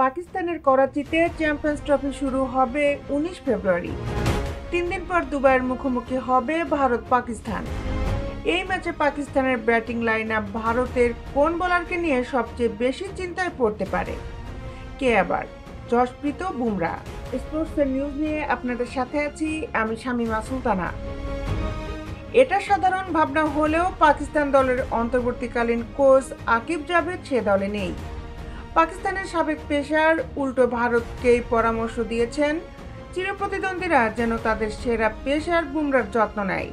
পাকিস্তানের করাচিতে champions trophy শুরু হবে 19 ফেব্রুয়ারি। 3 দিন পর দুবাইয়ের মুখোমুখি হবে ভারত পাকিস্তান। এই ম্যাচে পাকিস্তানের ব্যাটিং লাইন আপ ভারতের কোন বোলারকে নিয়ে সবচেয়ে বেশি চিন্তায় পড়তে পারে? কে আবার? জশপ্রীত বুমরা। স্পোর্টসের নিউজ নিয়ে আপনাদের সাথে আছি আমি শামিমা সুলতানা। এটা সাধারণ ভাবনা হলেও পাকিস্তান দলের অন্তর্বর্তীকালীন কোচ আকিব জাভেদ সে দলে নেই। পাকিস্তানের সাবেক পেসার উল্টো ভারতকেই পরামর্শ দিয়েছেন চিরপ্রতিদ্বন্দ্বীরা যেন তাদের সেরা পেসার বুমরার যত্ন নেয়,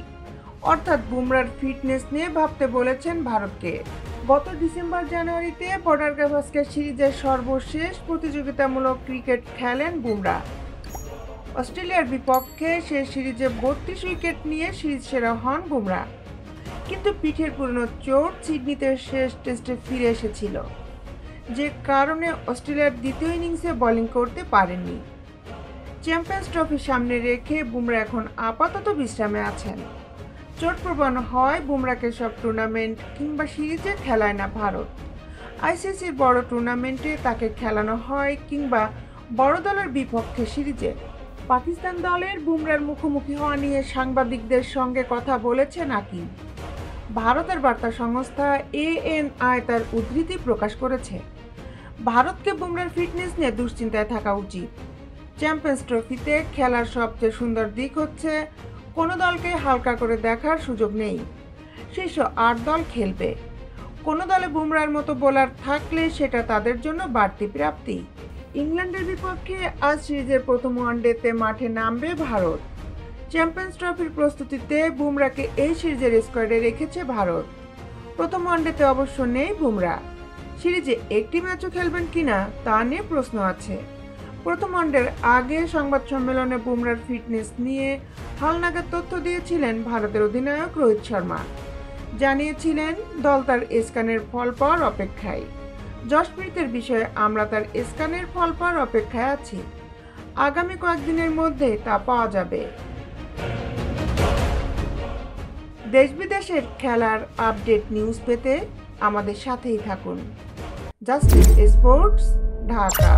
অর্থাৎ বুমরার ফিটনেস নিয়ে ভাবতে বলেছেন ভারতকে। গত ডিসেম্বর-জানুয়ারিতে বর্ডার গাভাস্কার সিরিজের সর্বশেষ প্রতিযোগিতামূলক ক্রিকেট খেলেন বুমরা। অস্ট্রেলিয়ার বিপক্ষে সে সিরিজে 32 উইকেট নিয়ে সিরিজ সেরা হন বুমরা, কিন্তু পিঠের পুরনো চোট সিডনিতে শেষ টেস্টে ফিরে এসেছিল, যে কারণে অস্ট্রেলিয়ার দ্বিতীয় ইনিংসে বোলিং করতে পারেননি। চ্যাম্পিয়ন্স ট্রফি সামনে রেখে বুমরা এখন আপাতত বিশ্রামে আছেন। চোটপ্রবণ হয় বুমরাকে সব টুর্নামেন্ট কিংবা সিরিজে খেলায় না ভারত। আইসিসির বড় টুর্নামেন্টে তাকে খেলানো হয় কিংবা বড় দলের বিপক্ষে সিরিজে। পাকিস্তান দলের বুমরার মুখোমুখি হওয়া নিয়ে সাংবাদিকদের সঙ্গে কথা বলেছেন আকিব। ভারতের বার্তা সংস্থা ANI তার উদ্ধৃতি প্রকাশ করেছে। ভারতকে বুমরার ফিটনেস নিয়ে দুশ্চিন্তায় থাকা উচিত। চ্যাম্পিয়ন্স ট্রফিতে খেলার সবচেয়ে সুন্দর দিক হচ্ছে কোনো দলকে হালকা করে দেখার সুযোগ নেই। শীর্ষ 8 দল খেলবে। কোনো দলে বুমরার মতো বোলার থাকলে সেটা তাদের জন্য বাড়তি প্রাপ্তি। ইংল্যান্ডের বিপক্ষে আজ সিরিজের প্রথম ওয়ানডেতে মাঠে নামবে ভারত। চ্যাম্পিয়ন্স ট্রফির প্রস্তুতিতে বুমরাকে এই সিরিজের স্কোয়াডে রেখেছে ভারত। প্রথম ওয়ানডেতে অবশ্য নেই বুমরা। সিরিজে একটি ম্যাচও খেলবেন কিনা তা নিয়ে প্রশ্ন আছে। প্রথম ওয়ানডের আগে সংবাদ সম্মেলনে বুমরার ফিটনেস নিয়ে হালনাগাদ তথ্য দিয়েছিলেন ভারতের অধিনায়ক রোহিত শর্মা। জানিয়েছিলেন দল তার স্ক্যানের ফল পাওয়ার অপেক্ষায়। জশপ্রীতের বিষয়ে আমরা তার স্ক্যানের ফল পাওয়ার অপেক্ষায় আছি। আগামী কয়েকদিনের মধ্যে তা পাওয়া যাবে। দেশ বিদেশের খেলার আপডেট নিউজ পেতে আমাদের সাথেই থাকুন। Justice sports, Dhaka.